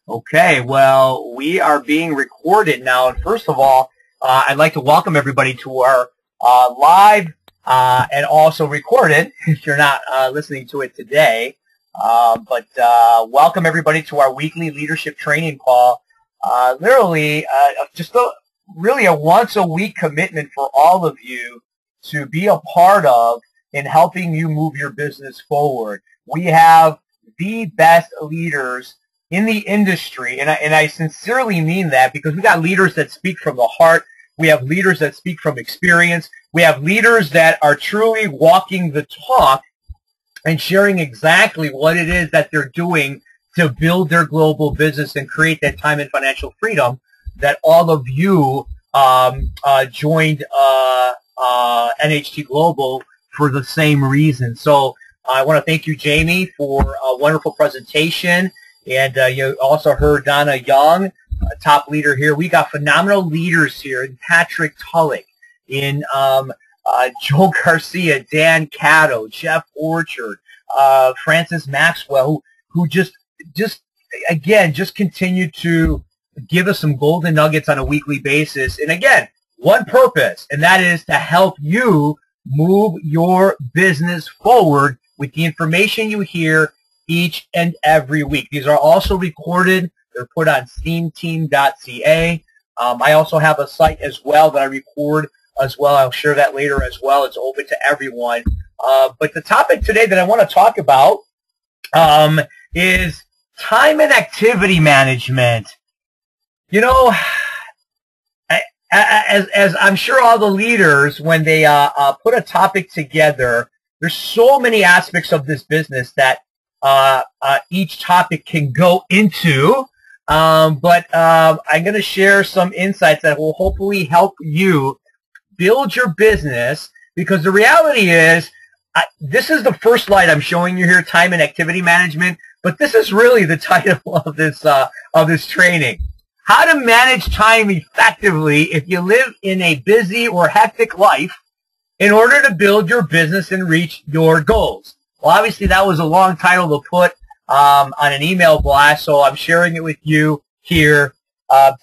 Okay, well, we are being recorded now, and first of all, I'd like to welcome everybody to our live and also recorded, if you're not listening to it today. But welcome everybody to our weekly leadership training call. Literally, really a once-a-week commitment for all of you to be a part of in helping you move your business forward. We have the best leaders in the industry, and I sincerely mean that, because we got leaders that speak from the heart. We have leaders that speak from experience. We have leaders that are truly walking the talk and sharing exactly what it is that they're doing to build their global business and create that time and financial freedom that all of you joined NHT Global for the same reason. So I want to thank you, Jamie, for a wonderful presentation. And you also heard Donna Young, a top leader here. We got phenomenal leaders here in Patrick Tulloch, in Joe Garcia, Dan Catto, Jeff Orchard, Francis Maxwell, who just continue to give us some golden nuggets on a weekly basis. And again, one purpose, and that is to help you move your business forward with the information you hear each and every week. These are also recorded. They're put on steamteam.ca. I also have a site as well that I record as well. I'll share that later as well. It's open to everyone. But the topic today that I want to talk about is time and activity management. You know, as I'm sure all the leaders, when they put a topic together, there's so many aspects of this business that each topic can go into, but I'm going to share some insights that will hopefully help you build your business, because the reality is, this is the first slide I'm showing you here, time and activity management, but this is really the title of this training. How to manage time effectively if you live in a busy or hectic life in order to build your business and reach your goals. Well, obviously, that was a long title to put on an email blast, so I'm sharing it with you here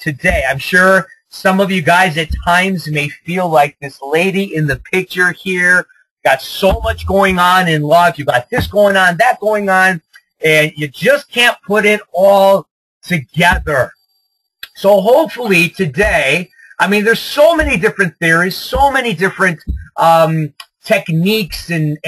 today. I'm sure some of you guys at times may feel like this lady in the picture here. Got so much going on in life. You got this going on, that going on, and you just can't put it all together. So hopefully today, I mean, there's so many different theories, so many different techniques and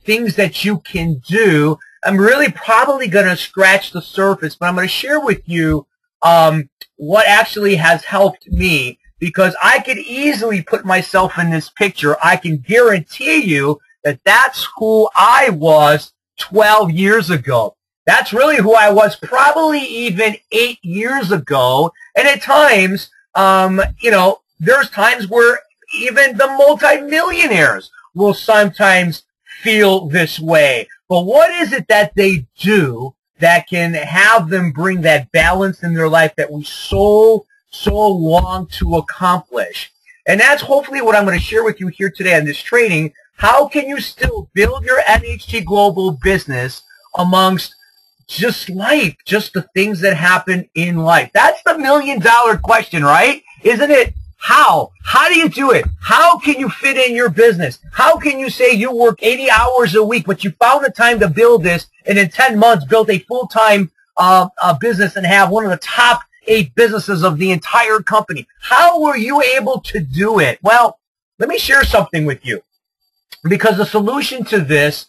things that you can do. I'm really probably going to scratch the surface, but I'm going to share with you what actually has helped me, because I could easily put myself in this picture. I can guarantee you that that's who I was 12 years ago. That's really who I was probably even 8 years ago. And at times, you know, there's times where even the multimillionaires will sometimes feel this way. But what is it that they do that can have them bring that balance in their life that we so long to accomplish? And that's hopefully what I'm going to share with you here today on this training. How can you still build your NHT Global business amongst just life, just the things that happen in life? That's the million-dollar question, right? Isn't it? How? How do you do it? How can you fit in your business? How can you say you work 80 hours a week, but you found the time to build this, and in 10 months built a full-time business and have one of the top 8 businesses of the entire company? How were you able to do it? Well, let me share something with you, because the solution to this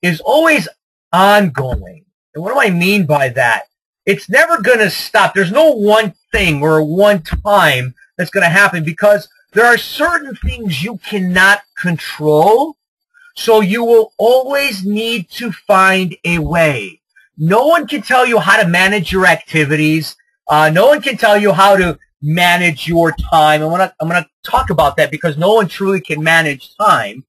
is always ongoing. And what do I mean by that? It's never going to stop. There's no one thing or one time that's going to happen, because there are certain things you cannot control, so you will always need to find a way. No one can tell you how to manage your activities. No one can tell you how to manage your time. I'm going to talk about that, because no one truly can manage time.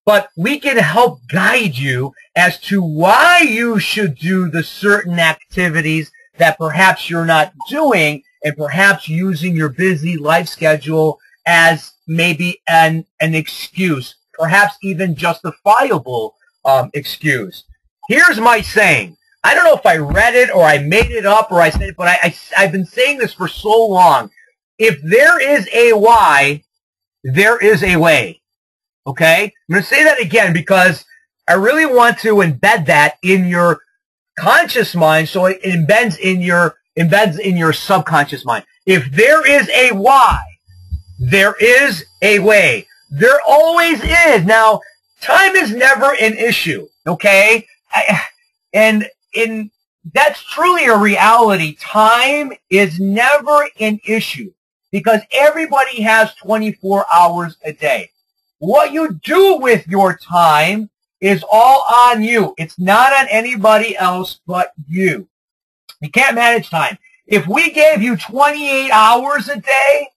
But we can help guide you as to why you should do the certain activities that perhaps you're not doing, and perhaps using your busy life schedule as maybe an excuse, perhaps even justifiable excuse. Here's my saying. I don't know if I read it or I made it up or I said it, but I've been saying this for so long. If there is a why, there is a way. Okay? I'm going to say that again because I really want to embed that in your conscious mind so it embeds in your subconscious mind. If there is a why, there is a way. There always is. Now, time is never an issue, okay? And that's truly a reality. Time is never an issue because everybody has 24 hours a day. What you do with your time is all on you. It's not on anybody else but you. You can't manage time. If we gave you 28 hours a day,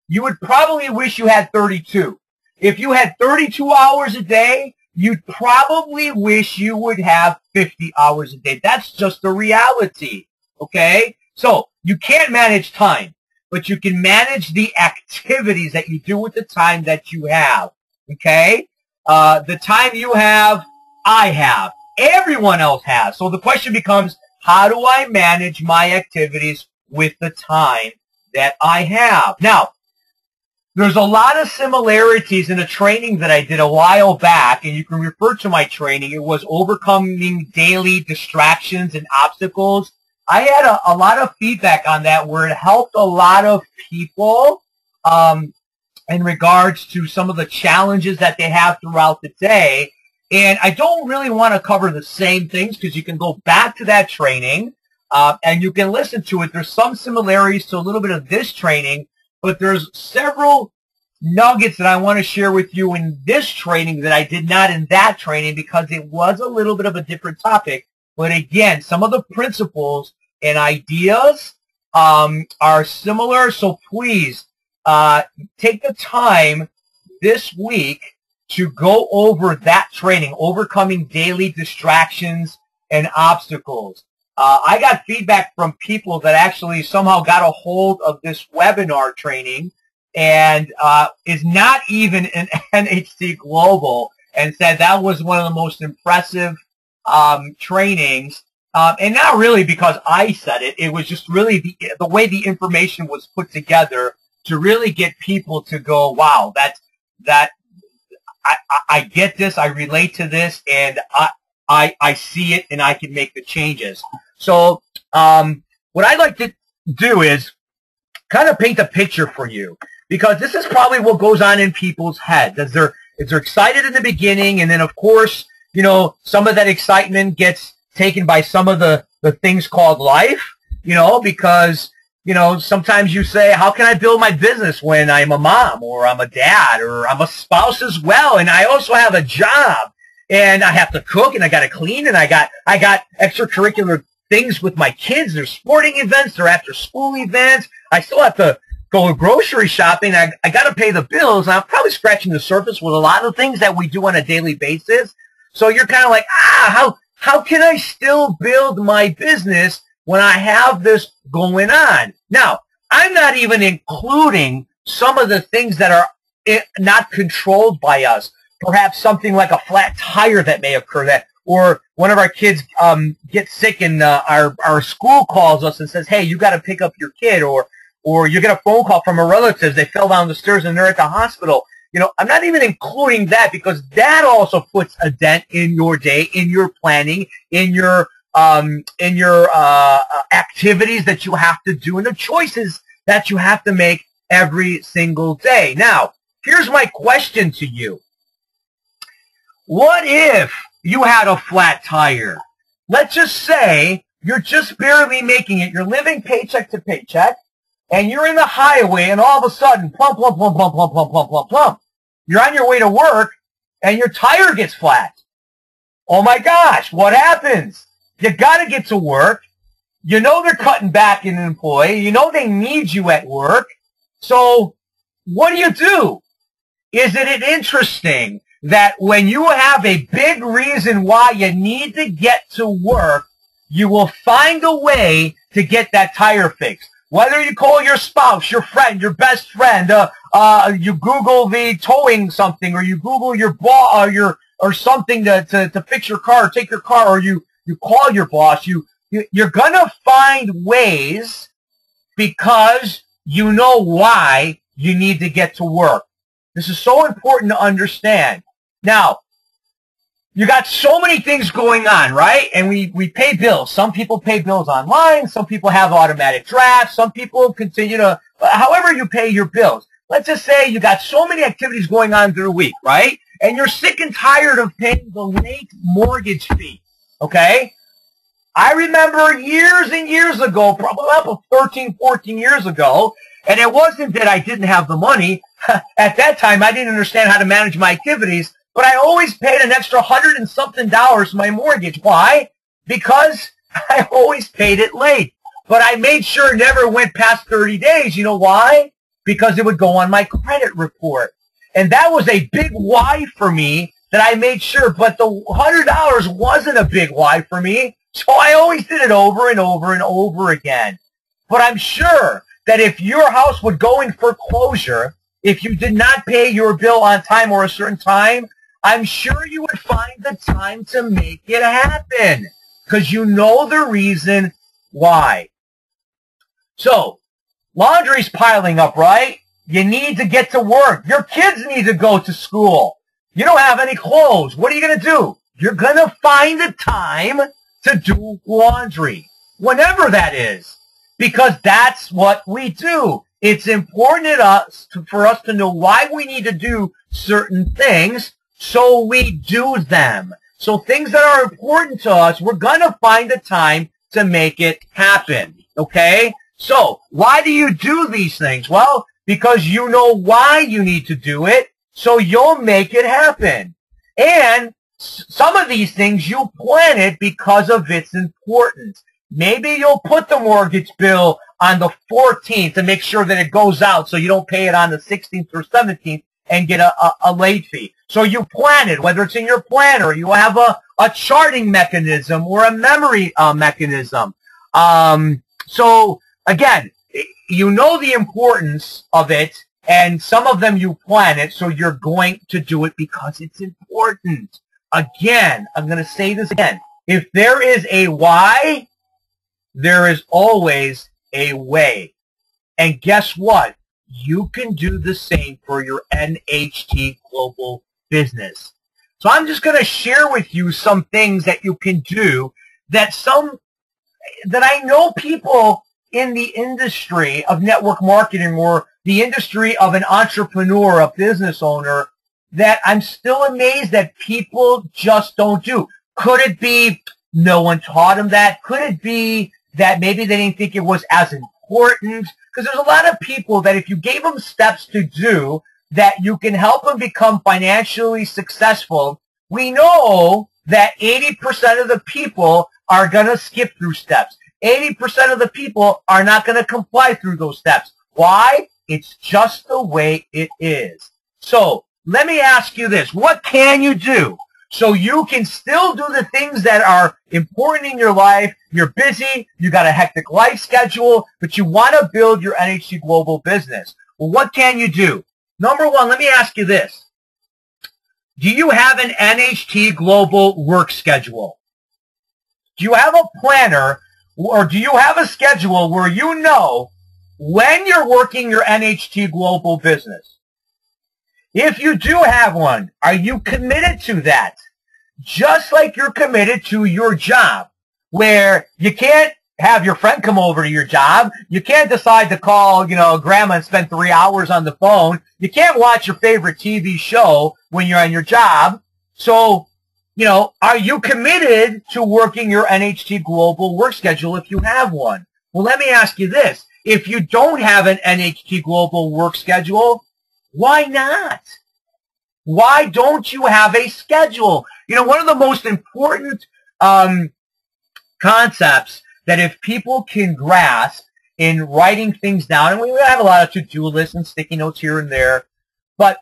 you would probably wish you had 32. If you had 32 hours a day, you'd probably wish you would have 50 hours a day. That's just the reality, okay? So you can't manage time, but you can manage the activities that you do with the time that you have, okay? The time you have, I have. Everyone else has. So the question becomes, how do I manage my activities with the time that I have? Now, there's a lot of similarities in a training that I did a while back, and you can refer to my training. It was Overcoming Daily Distractions and Obstacles. I had a lot of feedback on that where it helped a lot of people in regards to some of the challenges that they have throughout the day. And I don't really want to cover the same things because you can go back to that training and you can listen to it. There's some similarities to a little bit of this training, but there's several nuggets that I want to share with you in this training that I did not in that training because it was a little bit of a different topic. But again, some of the principles and ideas are similar. So please take the time this week to go over that training, Overcoming Daily Distractions and Obstacles. I got feedback from people that actually somehow got a hold of this webinar training and is not even an NHC Global and said that was one of the most impressive trainings. And not really because I said it. It was just really the way the information was put together to really get people to go, wow, I get this, I relate to this, and I see it, and I can make the changes. So what I'd like to do is kind of paint a picture for you, because this is probably what goes on in people's heads as they're excited in the beginning, and then, of course, you know, some of that excitement gets taken by some of the things called life, you know, because, you know, sometimes you say, how can I build my business when I'm a mom or I'm a dad or I'm a spouse as well, and I also have a job, and I have to cook, and I got to clean, and I got extracurricular things with my kids. There's sporting events, there are after-school events. I still have to go grocery shopping. I got to pay the bills. I'm probably scratching the surface with a lot of things that we do on a daily basis. So you're kind of like, how can I still build my business when I have this going on? Now, I'm not even including some of the things that are not controlled by us. Perhaps something like a flat tire that may occur, or one of our kids gets sick and our school calls us and says, hey, you got to pick up your kid, or you get a phone call from a relative, they fell down the stairs and they're at the hospital. You know, I'm not even including that because that also puts a dent in your day, in your planning, in your activities that you have to do and the choices that you have to make every single day. Now, here's my question to you. What if you had a flat tire? Let's just say you're just barely making it. You're living paycheck to paycheck, and you're in the highway, and all of a sudden, plump, plump, plump, plump, plump, plump, plump, plump, plump. You're on your way to work, and your tire gets flat. Oh my gosh, what happens? You got to get to work. You know they're cutting back an employee. You know they need you at work. So what do? Isn't it interesting that when you have a big reason why you need to get to work, you will find a way to get that tire fixed? Whether you call your spouse, your friend, your best friend, you Google the towing something, or you Google your or something to fix your car, or take your car, or you you call your boss, you're going to find ways because you know why you need to get to work. This is so important to understand. Now, you got so many things going on, right? And we pay bills. Some people pay bills online. Some people have automatic drafts. Some people continue to, however you pay your bills. Let's just say you got so many activities going on through the week, right? And you're sick and tired of paying the late mortgage fee, okay? I remember years and years ago, probably about 13, 14 years ago, and it wasn't that I didn't have the money. At that time, I didn't understand how to manage my activities, but I always paid an extra $100 and something for my mortgage. Why? Because I always paid it late. But I made sure it never went past 30 days. You know why? Because it would go on my credit report. And that was a big why for me that I made sure. But the $100 wasn't a big why for me. So I always did it over and over and over again. But I'm sure that if your house would go in foreclosure, if you did not pay your bill on time or a certain time, I'm sure you would find the time to make it happen because you know the reason why. So, laundry's piling up, right? You need to get to work. Your kids need to go to school. You don't have any clothes. What are you going to do? You're going to find the time to do laundry, whenever that is, because that's what we do. It's important for us to know why we need to do certain things, so we do them. So things that are important to us, we're going to find the time to make it happen, okay? So why do you do these things? Well, because you know why you need to do it, so you'll make it happen. And some of these things you plan it because of its importance. Maybe you'll put the mortgage bill on the 14th to make sure that it goes out so you don't pay it on the 16th or 17th and get a late fee. So you plan it, whether it's in your planner, you have a charting mechanism or a memory mechanism. So again, you know the importance of it, and some of them you plan it, so you're going to do it because it's important. Again, I'm going to say this again. If there is a why, there is always a way. And guess what? You can do the same for your NHT Global business. So I'm just going to share with you some things that you can do that I know people in the industry of network marketing or the industry of an entrepreneur, a business owner, that I'm still amazed that people just don't do. Could it be no one taught them that? Could it be that maybe they didn't think it was as important? Because there's a lot of people that if you gave them steps to do, that you can help them become financially successful. We know that 80% of the people are going to skip through steps. 80% of the people are not going to comply through those steps. Why? It's just the way it is. So let me ask you this. What can you do so you can still do the things that are important in your life? You're busy. You got a hectic life schedule, but you want to build your NHT Global business. Well, what can you do? Number one, let me ask you this. Do you have an NHT Global work schedule? Do you have a planner, or do you have a schedule where you know when you're working your NHT Global business? If you do have one, are you committed to that? Just like you're committed to your job, where you can't have your friend come over to your job. You can't decide to call, grandma and spend 3 hours on the phone. You can't watch your favorite TV show when you're on your job. So, are you committed to working your NHT Global work schedule if you have one? Well, let me ask you this. If you don't have an NHT Global work schedule, why not? Why don't you have a schedule? One of the most important concepts that if people can grasp in writing things down, and we have a lot of to-do lists and sticky notes here and there, but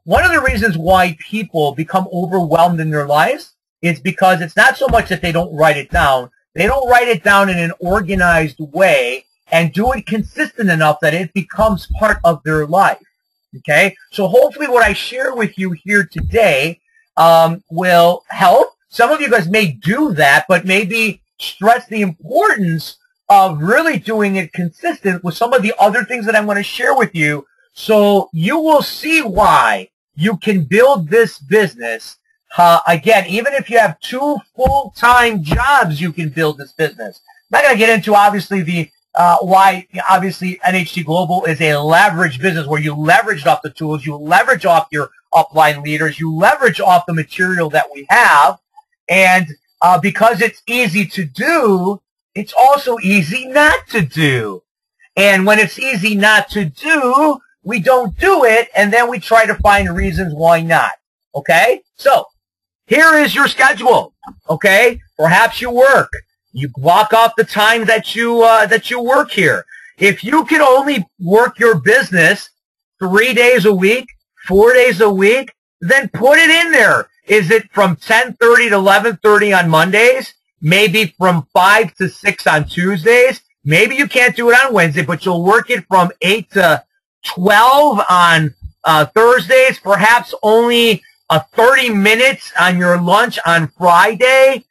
one of the reasons why people become overwhelmed in their lives is because it's not so much that they don't write it down. They don't write it down in an organized way and do it consistent enough that it becomes part of their life. Okay? So hopefully what I share with you here today will help some of you guys may do that, but maybe stress the importance of really doing it consistent with some of the other things that I'm going to share with you, so you will see why you can build this business. Again, even if you have 2 full-time jobs, you can build this business. I'm not going to get into, obviously, the why, obviously, NHT Global is a leverage business where you leverage off the tools, you leverage off your upline leaders, you leverage off the material that we have, and because it's easy to do, it's also easy not to do. And when it's easy not to do, we don't do it, and then we try to find reasons why not. Okay? So, here is your schedule. Okay? Perhaps you work. You block off the time that you work here. If you can only work your business 3 days a week, 4 days a week, then put it in there. Is it from 10:30 to 11:30 on Mondays? Maybe from 5 to 6 on Tuesdays? Maybe you can't do it on Wednesday, but you'll work it from 8 to 12 on Thursdays, perhaps only 30 minutes on your lunch on Friday.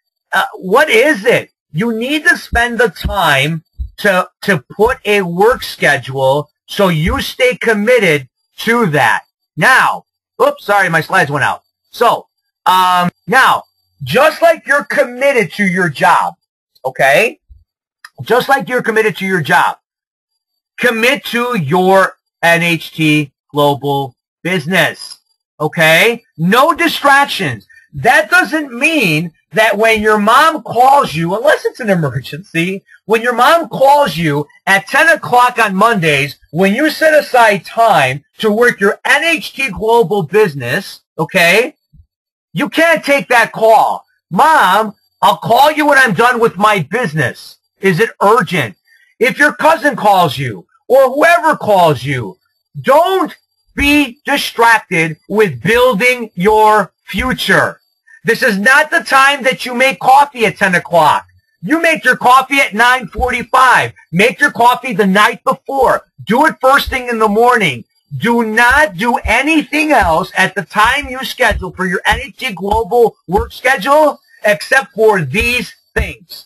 What is it? You need to spend the time to put a work schedule so you stay committed to that. Now, oops, sorry, my slides went out. So, now, just like you're committed to your job, okay? Just like you're committed to your job, commit to your NHT Global business, okay? No distractions. That doesn't mean that when your mom calls you, unless it's an emergency, when your mom calls you at 10 o'clock on Mondays, when you set aside time to work your NHT Global business, okay, you can't take that call. Mom, I'll call you when I'm done with my business. Is it urgent? If your cousin calls you or whoever calls you, don't be distracted with building your future. This is not the time that you make coffee at 10 o'clock. You make your coffee at 9:45. Make your coffee the night before. Do it first thing in the morning. Do not do anything else at the time you schedule for your NHT Global work schedule except for these things.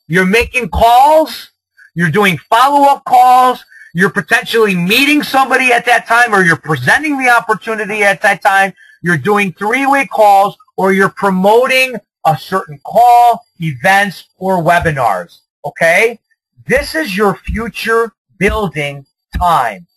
You're making calls. You're doing follow-up calls. You're potentially meeting somebody at that time, or you're presenting the opportunity at that time. You're doing 3-way calls, or you're promoting a certain call, events, or webinars. Okay? This is your future building time.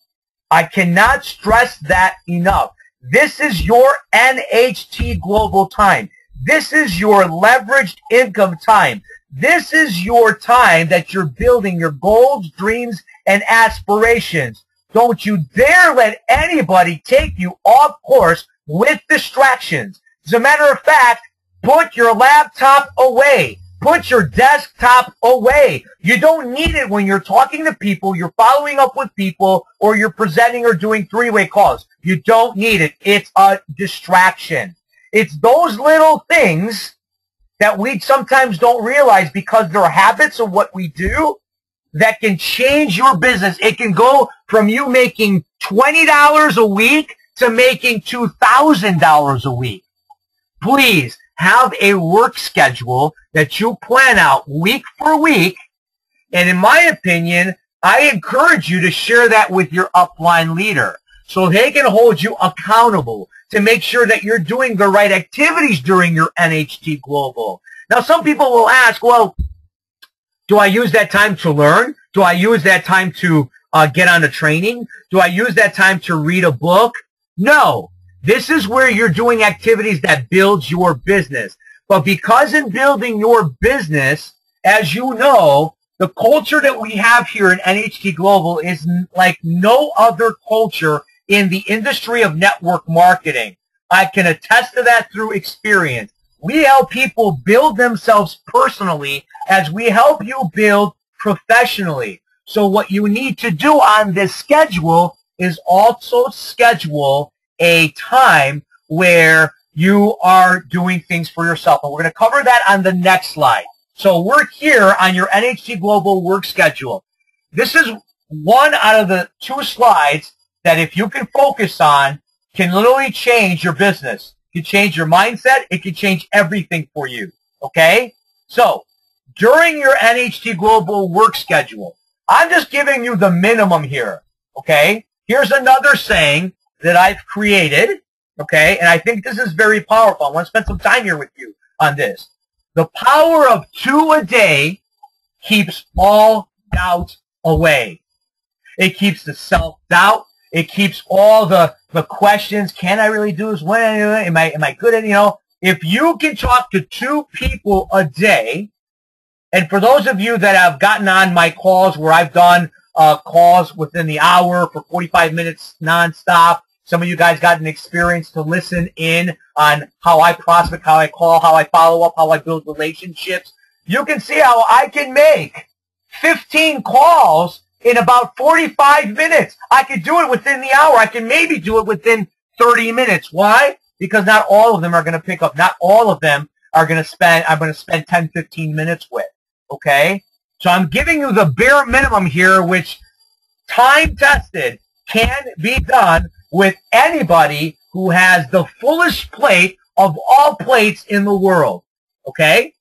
I cannot stress that enough. This is your NHT Global time. This is your leveraged income time. This is your time that you're building your goals, dreams, and aspirations. Don't you dare let anybody take you off course with distractions. As a matter of fact, put your laptop away. Put your desktop away. You don't need it when you're talking to people, you're following up with people, or you're presenting or doing 3-way calls. You don't need it. It's a distraction. It's those little things that we sometimes don't realize because they're habits of what we do that can change your business. It can go from you making $20 a week to making $2,000 a week. Please have a work schedule that you plan out week for week. And in my opinion, I encourage you to share that with your upline leader so they can hold you accountable to make sure that you're doing the right activities during your NHT Global. Now, some people will ask, well, do I use that time to learn? Do I use that time to get on a training? Do I use that time to read a book? No. This is where you're doing activities that build your business. But because in building your business, as you know, the culture that we have here in NHT Global is like no other culture in the industry of network marketing. I can attest to that through experience. We help people build themselves personally as we help you build professionally. So what you need to do on this schedule is also schedule a time where you are doing things for yourself. And we're going to cover that on the next slide. So we're here on your NHT Global work schedule. This is one out of the 2 slides that if you can focus on can literally change your business. it can change your mindset, it can change everything for you, okay? So, during your NHT Global work schedule, I'm just giving you the minimum here, okay? Here's another saying that I've created, okay? And I think this is very powerful. I want to spend some time here with you on this. The power of 2 a day keeps all doubt away. It keeps the self-doubt. It keeps all the questions. Can I really do this? When am I good at, if you can talk to 2 people a day, and for those of you that have gotten on my calls where I've done calls within the hour for 45 minutes nonstop, some of you guys got an experience to listen in on how I prospect, how I call, how I follow up, how I build relationships. You can see how I can make 15 calls in about 45 minutes. I could do it within the hour. I can maybe do it within 30 minutes. Why? Because not all of them are going to pick up. Not all of them are going to spend, I'm going to spend 10, 15 minutes with. Okay? So I'm giving you the bare minimum here, which time-tested can be done with anybody who has the fullest plate of all plates in the world. Okay?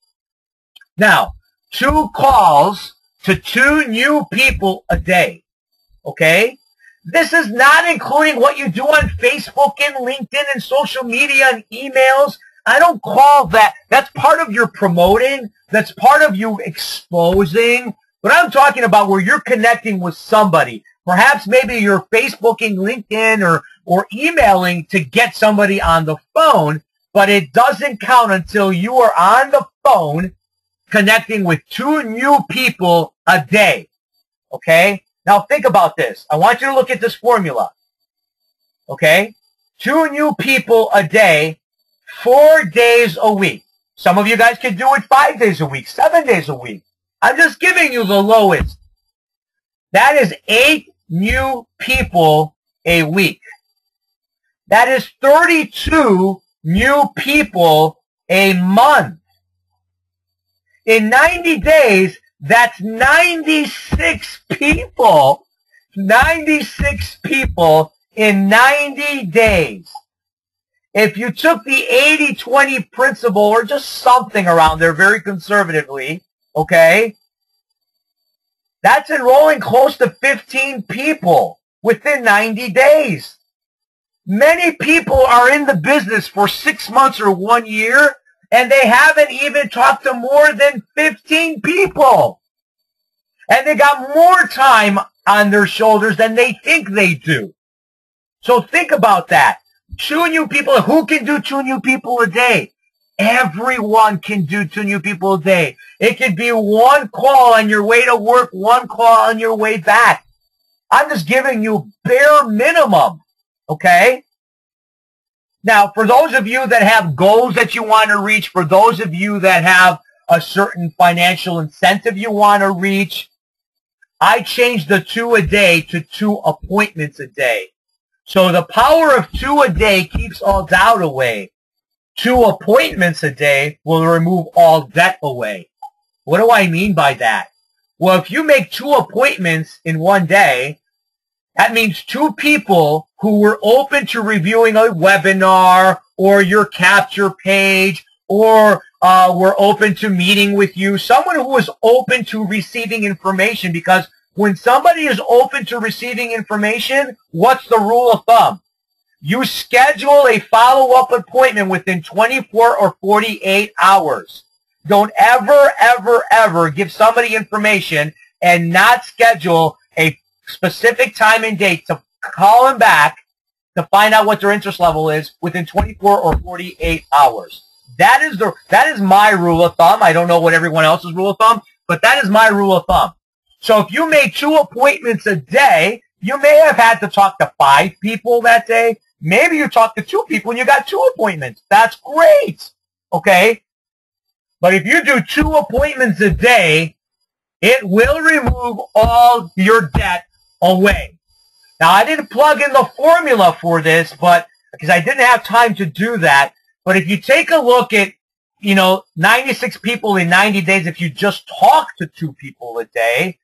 Now, 2 calls to 2 new people a day. Okay? This is not including what you do on Facebook and LinkedIn and social media and emails. I don't call that. That's part of your promoting. That's part of you exposing. But I'm talking about where you're connecting with somebody. Perhaps maybe you're Facebooking, LinkedIn, or emailing to get somebody on the phone, but it doesn't count until you are on the phone connecting with 2 new people a day. Okay? Now think about this. I want you to look at this formula. Okay? 2 new people a day, 4 days a week. Some of you guys can do it 5 days a week, 7 days a week. I'm just giving you the lowest. That is 8 new people a week. That is 32 new people a month. In 90 days, that's 96 people. 96 people in 90 days. If you took the 80-20 principle or just something around there very conservatively, okay, that's enrolling close to 15 people within 90 days. Many people are in the business for 6 months or 1 year, and they haven't even talked to more than 15 people. And they got more time on their shoulders than they think they do. So think about that. 2 new people. Who can do 2 new people a day? Everyone can do 2 new people a day. It could be 1 call on your way to work, 1 call on your way back. I'm just giving you bare minimum. Okay? Now, for those of you that have goals that you want to reach, for those of you that have a certain financial incentive you want to reach, I changed the 2 a day to 2 appointments a day. So the power of 2 a day keeps all doubt away. 2 appointments a day will remove all debt away. What do I mean by that? Well, if you make 2 appointments in 1 day, that means 2 people who were open to reviewing a webinar or your capture page or were open to meeting with you. Someone who was open to receiving information, because when somebody is open to receiving information, what's the rule of thumb? You schedule a follow-up appointment within 24 or 48 hours. Don't ever, ever, ever give somebody information and not schedule a specific time and date to call them back to find out what their interest level is within 24 or 48 hours. That is my rule of thumb. I don't know what everyone else's rule of thumb, but that is my rule of thumb. So if you made 2 appointments a day, you may have had to talk to 5 people that day. Maybe you talked to 2 people and you got 2 appointments. That's great. Okay? But if you do 2 appointments a day, it will remove all your debt away. Now, I didn't plug in the formula for this, but because I didn't have time to do that. But if you take a look at, 96 people in 90 days, if you just talk to 2 people a day,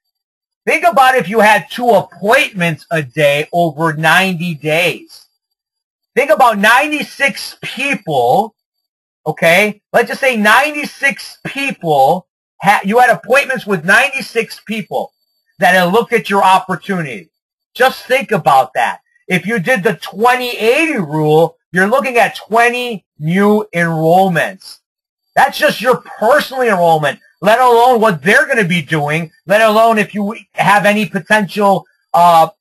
think about if you had 2 appointments a day over 90 days. Think about 96 people, okay? Let's just say 96 people, you had appointments with 96 people that had looked at your opportunity. Just think about that. If you did the 20/80 rule, you're looking at 20 new enrollments. That's just your personal enrollment, let alone what they're going to be doing, let alone if you have any potential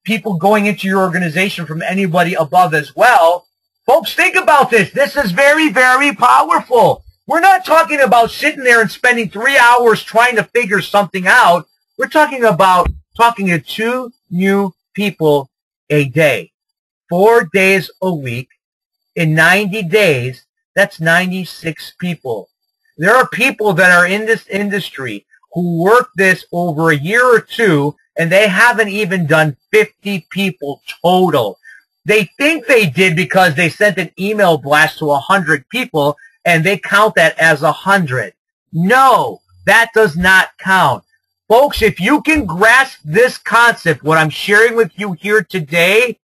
people going into your organization from anybody above as well. Folks, think about this. This is very, very powerful. We're not talking about sitting there and spending 3 hours trying to figure something out. We're talking about talking to 2 new people a day, 4 days a week. In 90 days, that's 96 people. There are people that are in this industry who work this over a year or two, and they haven't even done 50 people total. They think they did because they sent an email blast to 100 people, and they count that as 100. No, that does not count. Folks, if you can grasp this concept, what I'm sharing with you here today,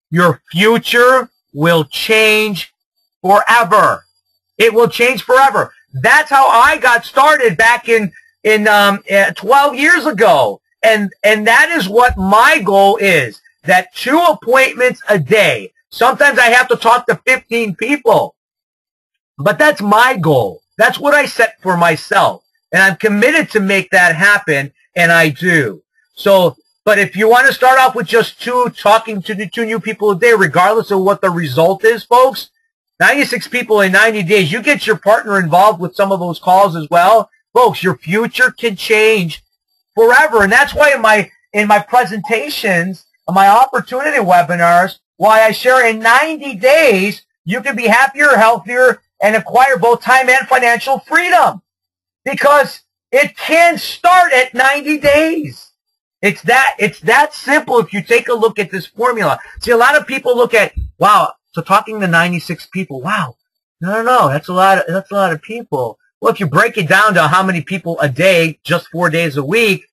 your future will change forever. It will change forever. That's how I got started back in 12 years ago. And that is what my goal is, that 2 appointments a day. Sometimes I have to talk to 15 people. But that's my goal. That's what I set for myself. And I'm committed to make that happen, and I do. So, but if you want to start off with just talking to the 2 new people a day, regardless of what the result is, folks, 96 people in 90 days, you get your partner involved with some of those calls as well. Folks, your future can change forever. And that's why in my presentations, my opportunity webinars, why I share in 90 days, you can be happier, healthier, and acquire both time and financial freedom. Because it can start at 90 days. It's that simple if you take a look at this formula. See, a lot of people look at, wow, so talking to 96 people, wow, no, that's a lot of people. Well, if you break it down to how many people a day, just 4 days a week,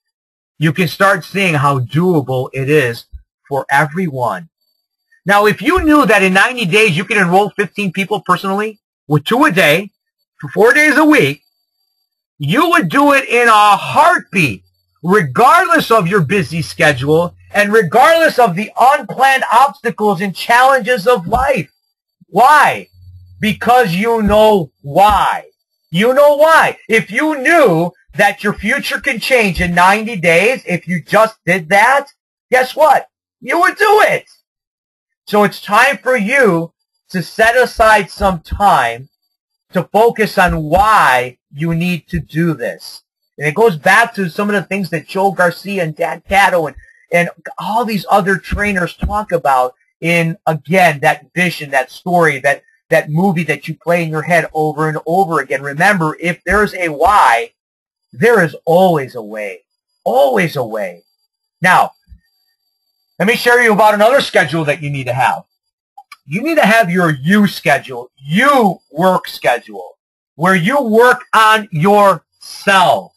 you can start seeing how doable it is for everyone. Now, if you knew that in 90 days you can enroll 15 people personally with 2 a day for 4 days a week, you would do it in a heartbeat, regardless of your busy schedule and regardless of the unplanned obstacles and challenges of life. Why? Because you know why. You know why. If you knew that your future can change in 90 days, if you just did that, guess what? You would do it. So it's time for you to set aside some time to focus on why you need to do this. And it goes back to some of the things that Joe Garcia and Dan Cato and all these other trainers talk about in, again, that vision, that story, that movie that you play in your head over and over again. Remember, if there's a why, there is always a way. Always a way. Now, let me share you about another schedule that you need to have. You need to have your you schedule, you work schedule, where you work on yourself.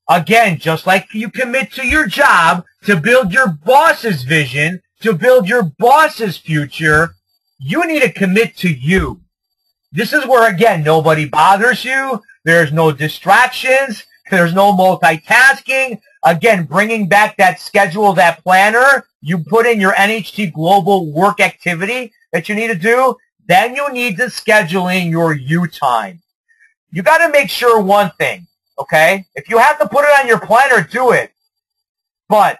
Again, just like you commit to your job to build your boss's vision, to build your boss's future, you need to commit to you. This is where, again, nobody bothers you. There's no distractions. There's no multitasking. Again, bringing back that schedule, that planner, you put in your NHT Global work activity that you need to do. Then you need to schedule in your you time. You got to make sure one thing, okay? If you have to put it on your planner, do it. But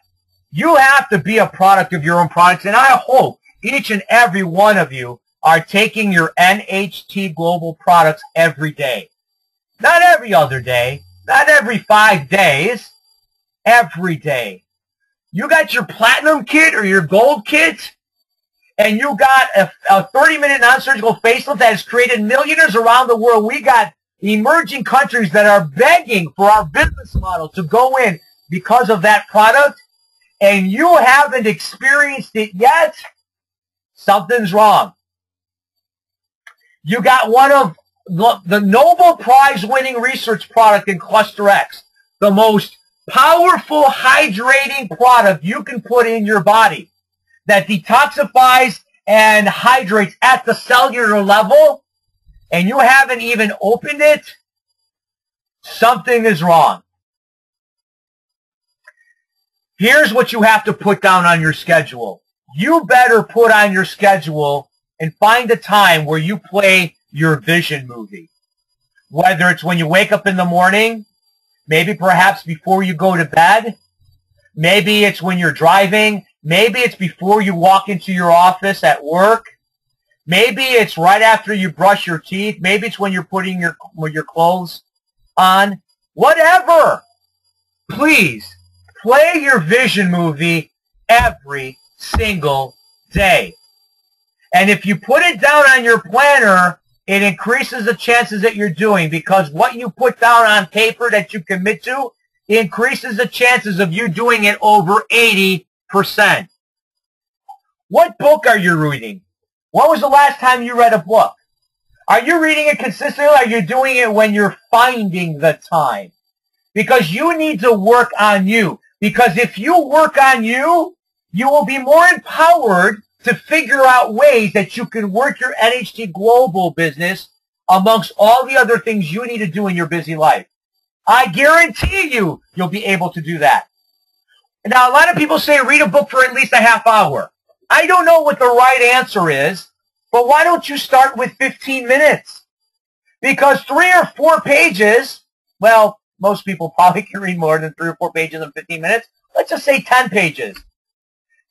you have to be a product of your own products. And I hope each and every one of you are taking your NHT Global products every day. Not every other day. Not every 5 days. Every day. You got your platinum kit or your gold kit, and you got a 30-minute non-surgical facelift that has created millionaires around the world. We got emerging countries that are begging for our business model to go in because of that product, and you haven't experienced it yet, something's wrong. You got one of the Nobel Prize-winning research product in Cluster X, the most powerful hydrating product you can put in your body that detoxifies and hydrates at the cellular level, and you haven't even opened it, something is wrong. Here's what you have to put down on your schedule. You better put on your schedule and find a time where you play your vision movie. Whether it's when you wake up in the morning, maybe perhaps before you go to bed, maybe it's when you're driving, maybe it's before you walk into your office at work, maybe it's right after you brush your teeth, maybe it's when you're putting your clothes on. Whatever. Please, play your vision movie every single day. And if you put it down on your planner, it increases the chances that you're doing, because what you put down on paper that you commit to increases the chances of you doing it over 80%. What book are you reading? When was the last time you read a book? Are you reading it consistently, or are you doing it when you're finding the time? Because you need to work on you. Because if you work on you, you will be more empowered to figure out ways that you can work your NHT Global business amongst all the other things you need to do in your busy life. I guarantee you, you'll be able to do that. Now, a lot of people say read a book for at least a half hour. I don't know what the right answer is, but why don't you start with 15 minutes? Because 3 or 4 pages, well, most people probably can read more than 3 or 4 pages in 15 minutes. Let's just say 10 pages.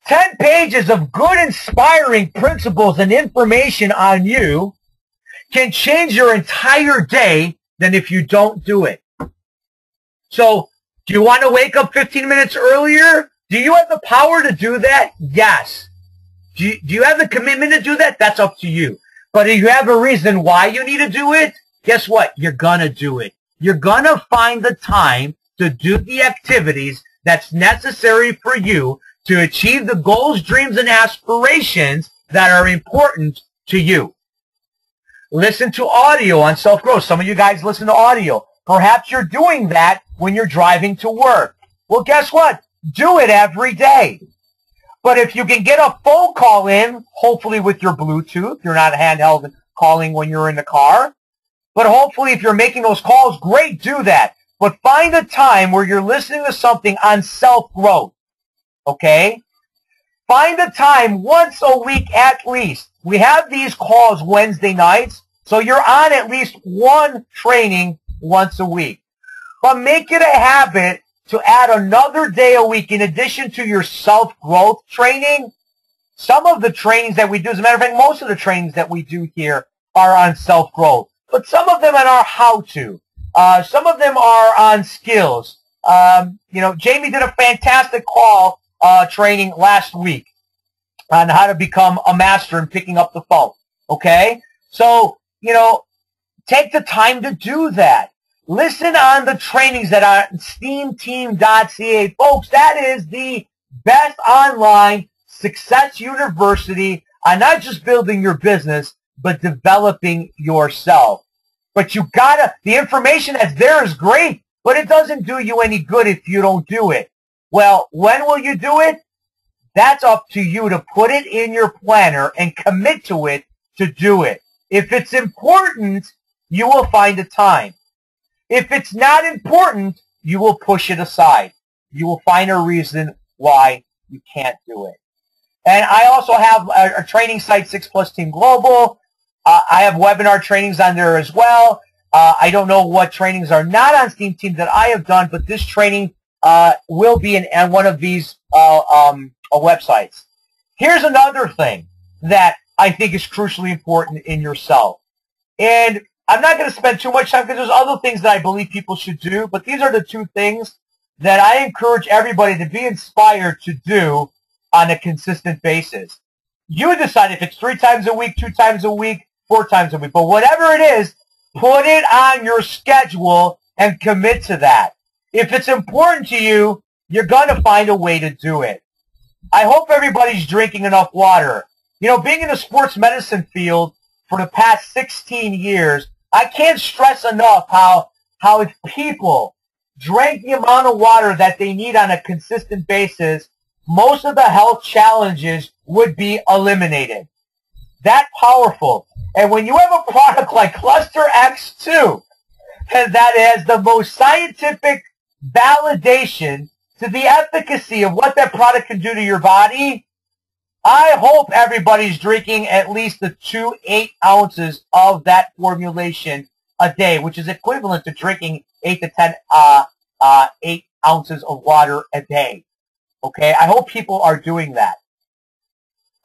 10 pages of good, inspiring principles and information on you can change your entire day than if you don't do it. So, do you want to wake up 15 minutes earlier? Do you have the power to do that? Yes. Do you have the commitment to do that? That's up to you. But if you have a reason why you need to do it, guess what? You're going to do it. You're going to find the time to do the activities that's necessary for you to achieve the goals, dreams, and aspirations that are important to you. Listen to audio on self-growth. Some of you guys listen to audio. Perhaps you're doing that when you're driving to work. Well, guess what? Do it every day. But if you can get a phone call in, hopefully with your Bluetooth, you're not handheld calling when you're in the car. But hopefully if you're making those calls, great, do that. But find a time where you're listening to something on self-growth. Okay? Find a time once a week at least. We have these calls Wednesday nights, so you're on at least one training once a week. But make it a habit to add another day a week in addition to your self-growth training. Some of the trainings that we do, as a matter of fact, most of the trainings that we do here are on self-growth. But some of them are how-to. Some of them are on skills. Jamie did a fantastic call training last week on how to become a master in picking up the phone. Okay? So, take the time to do that. Listen on the trainings that are on steamteam.ca. Folks, that is the best online success university on not just building your business, but developing yourself. But the information that's there is great, but it doesn't do you any good if you don't do it. Well, when will you do it? That's up to you to put it in your planner and commit to it to do it. If it's important, you will find a time. If it's not important, you will push it aside. You will find a reason why you can't do it. And I also have a training site, 6 Plus Team Global. I have webinar trainings on there as well. I don't know what trainings are not on Steam Team that I have done, but this training will be on one of these websites. Here's another thing that I think is crucially important in yourself. And I'm not going to spend too much time because there's other things that I believe people should do, but these are the 2 things that I encourage everybody to be inspired to do on a consistent basis. You decide if it's 3 times a week, 2 times a week, 4 times a week, but whatever it is, put it on your schedule and commit to that. If it's important to you, you're going to find a way to do it. I hope everybody's drinking enough water. Being in the sports medicine field for the past 16 years, I can't stress enough how if people drank the amount of water that they need on a consistent basis, most of the health challenges would be eliminated. that powerful. And when you have a product like Cluster X2, and that has the most scientific validation to the efficacy of what that product can do to your body, I hope everybody's drinking at least the 2 8 ounces of that formulation a day, which is equivalent to drinking 8 to 10 8 ounces of water a day. Okay? I hope people are doing that.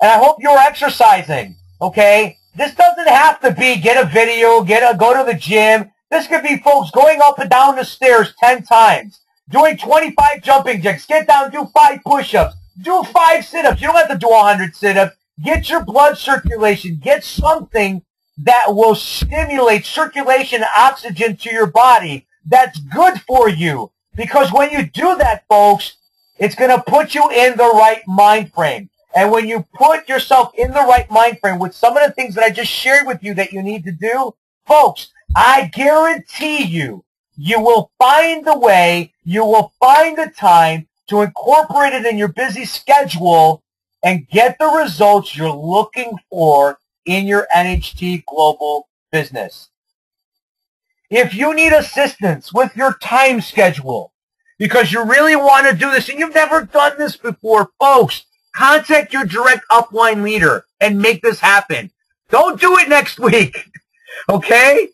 And I hope you're exercising. Okay? This doesn't have to be get a video, go to the gym. This could be, folks, going up and down the stairs 10 times, doing 25 jumping jacks, get down, do 5 push-ups, do 5 sit-ups. You don't have to do 100 sit-ups. Get your blood circulation. Get something that will stimulate circulation and oxygen to your body that's good for you. Because when you do that, folks, it's going to put you in the right mind frame. And when you put yourself in the right mind frame with some of the things that I just shared with you that you need to do, folks, I guarantee you, you will find the way, you will find the time to incorporate it in your busy schedule and get the results you're looking for in your NHT Global business. If you need assistance with your time schedule because you really want to do this and you've never done this before, folks, contact your direct upline leader and make this happen. Don't do it next week, okay?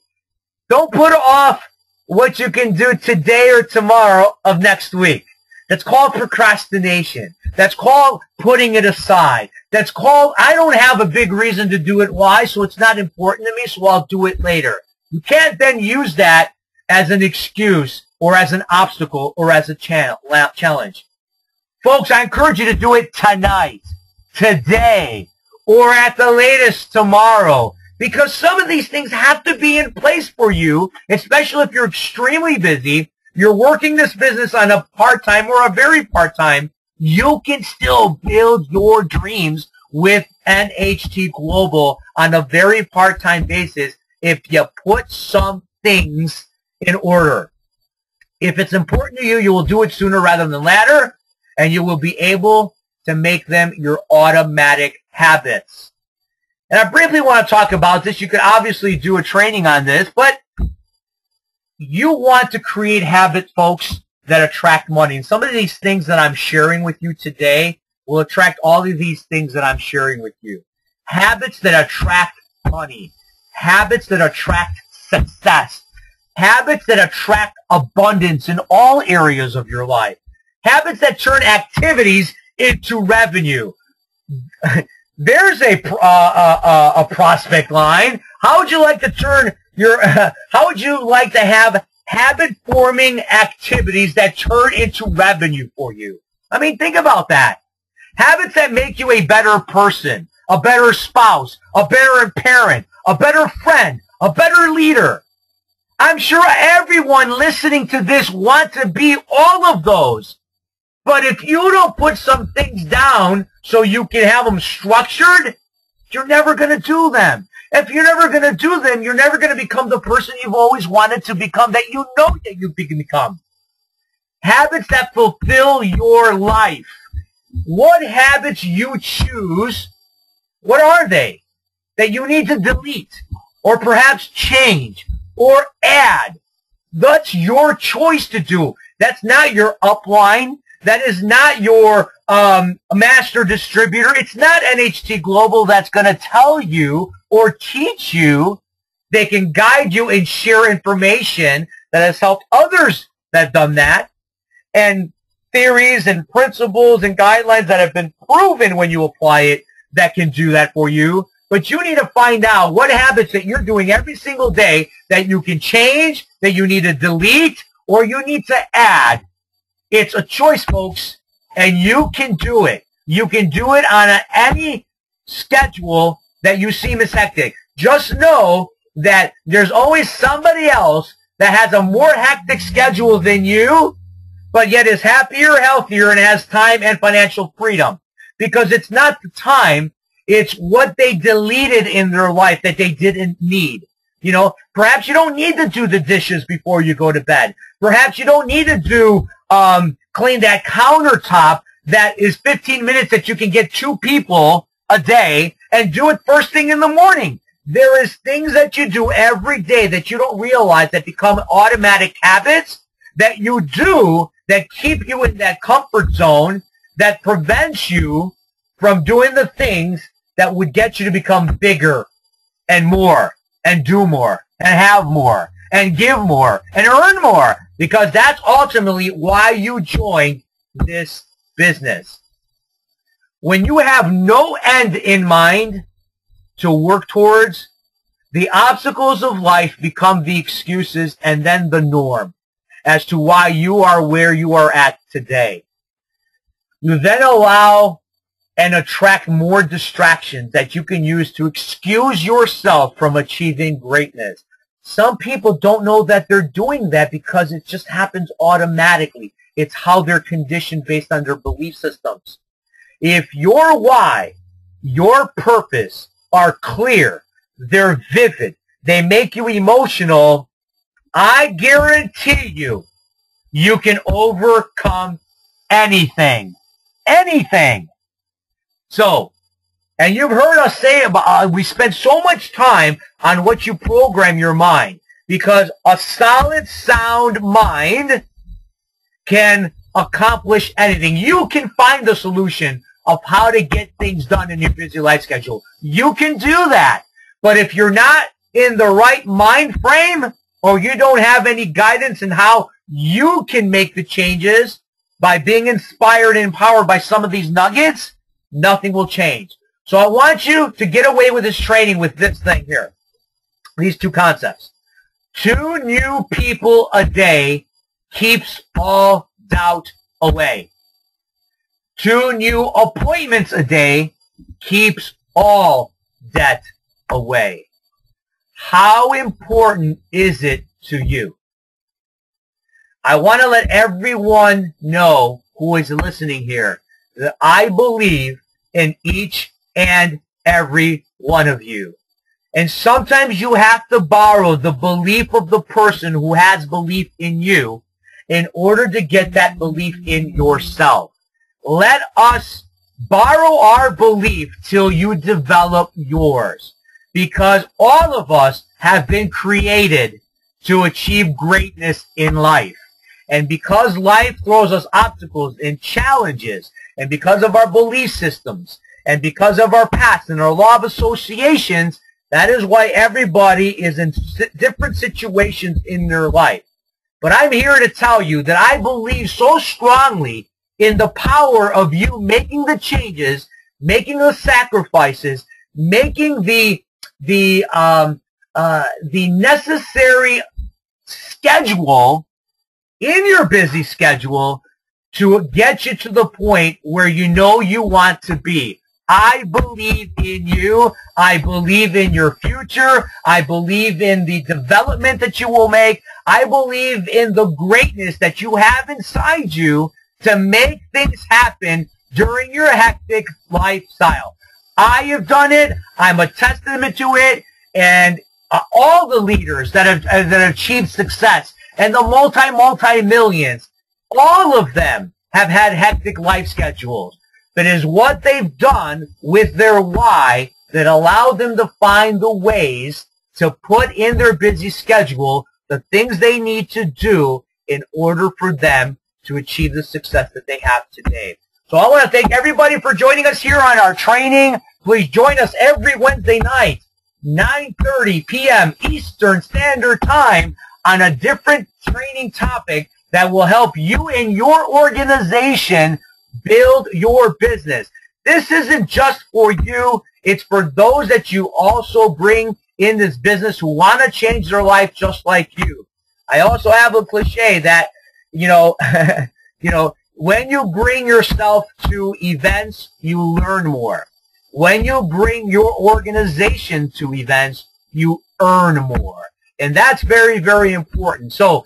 Don't put off what you can do today or tomorrow of next week. That's called procrastination. That's called putting it aside. That's called, I don't have a big reason to do it. Why? So it's not important to me, so I'll do it later. You can't then use that as an excuse or as an obstacle or as a challenge. Folks, I encourage you to do it tonight, today, or at the latest tomorrow. Because some of these things have to be in place for you, especially if you're extremely busy, you're working this business on a part-time or a very part-time, you can still build your dreams with NHT Global on a very part-time basis if you put some things in order. If it's important to you, you will do it sooner rather than later, and you will be able to make them your automatic habits. And I briefly want to talk about this. You could obviously do a training on this, but you want to create habits, folks, that attract money. And some of these things that I'm sharing with you today will attract all of these things that I'm sharing with you. Habits that attract money. Habits that attract success. Habits that attract abundance in all areas of your life. Habits that turn activities into revenue. There's a prospect line. How would you like to turn your, how would you like to have habit-forming activities that turn into revenue for you? I mean, think about that. Habits that make you a better person, a better spouse, a better parent, a better friend, a better leader. I'm sure everyone listening to this wants to be all of those. But if you don't put some things down so you can have them structured, you're never going to do them. If you're never going to do them, you're never going to become the person you've always wanted to become, that you know that you can become. Habits that fulfill your life. What habits you choose, what are they that you need to delete or perhaps change or add? That's your choice to do. That's not your upline. That is not your master distributor. It's not NHT Global that's going to tell you or teach you. They can guide you and share information that has helped others that have done that, and theories and principles and guidelines that have been proven when you apply it that can do that for you. But you need to find out what habits that you're doing every single day that you can change, that you need to delete, or you need to add. It's a choice, folks, and you can do it. You can do it on any schedule that you seem as hectic. Just know that there's always somebody else that has a more hectic schedule than you, but yet is happier, healthier, and has time and financial freedom. Because it's not the time, it's what they deleted in their life that they didn't need. You know, perhaps you don't need to do the dishes before you go to bed. Perhaps you don't need to do clean that countertop that is 15 minutes that you can get 2 people a day and do it first thing in the morning. There is things that you do every day that you don't realize that become automatic habits that you do that keep you in that comfort zone that prevents you from doing the things that would get you to become bigger and more and do more and have more and give more and earn more, because that's ultimately why you joined this business. When you have no end in mind to work towards, the obstacles of life become the excuses and then the norm as to why you are where you are at today. You then allow and attract more distractions that you can use to excuse yourself from achieving greatness. Some people don't know that they're doing that because it just happens automatically. It's how they're conditioned based on their belief systems. If your why, your purpose are clear, they're vivid, they make you emotional, I guarantee you, you can overcome anything. Anything. So, and you've heard us say about, we spend so much time on what you program your mind, because a solid, sound mind can accomplish anything. You can find the solution of how to get things done in your busy life schedule. You can do that. But if you're not in the right mind frame, or you don't have any guidance in how you can make the changes by being inspired and empowered by some of these nuggets, nothing will change. So I want you to get away with this training with this thing here. These two concepts. 2 new people a day keeps all doubt away. 2 new appointments a day keeps all debt away. How important is it to you? I want to let everyone know who is listening here that I believe in each and every one of you. And sometimes you have to borrow the belief of the person who has belief in you in order to get that belief in yourself. Let us borrow our belief till you develop yours, because all of us have been created to achieve greatness in life. And because life throws us obstacles and challenges, and because of our belief systems, and because of our past and our law of associations, that is why everybody is in different situations in their life. But I'm here to tell you that I believe so strongly in the power of you making the changes, making the sacrifices, making the necessary schedule in your busy schedule to get you to the point where you know you want to be. I believe in you. I believe in your future. I believe in the development that you will make. I believe in the greatness that you have inside you to make things happen during your hectic lifestyle. I have done it. I'm a testament to it. And all the leaders that have achieved success and the multi-millions, all of them have had hectic life schedules. But it is what they've done with their why that allowed them to find the ways to put in their busy schedule the things they need to do in order for them to achieve the success that they have today. So I want to thank everybody for joining us here on our training. Please join us every Wednesday night, 9:30 p.m. Eastern Standard Time, on a different training topic that will help you and your organization build your business. This isn't just for you. It's for those that you also bring in this business who want to change their life just like you. I also have a cliche that, when you bring yourself to events, you learn more. When you bring your organization to events, you earn more. And that's very, very important. So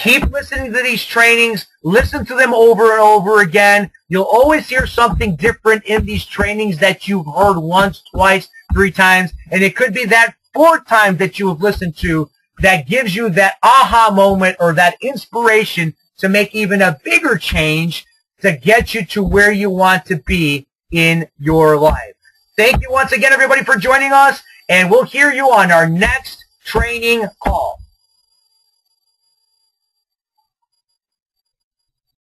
keep listening to these trainings. Listen to them over and over again. You'll always hear something different in these trainings that you've heard once, twice, 3 times. And it could be that 4th time that you have listened to that gives you that aha moment or that inspiration to make even a bigger change to get you to where you want to be in your life. Thank you once again, everybody, for joining us, and we'll hear you on our next training call.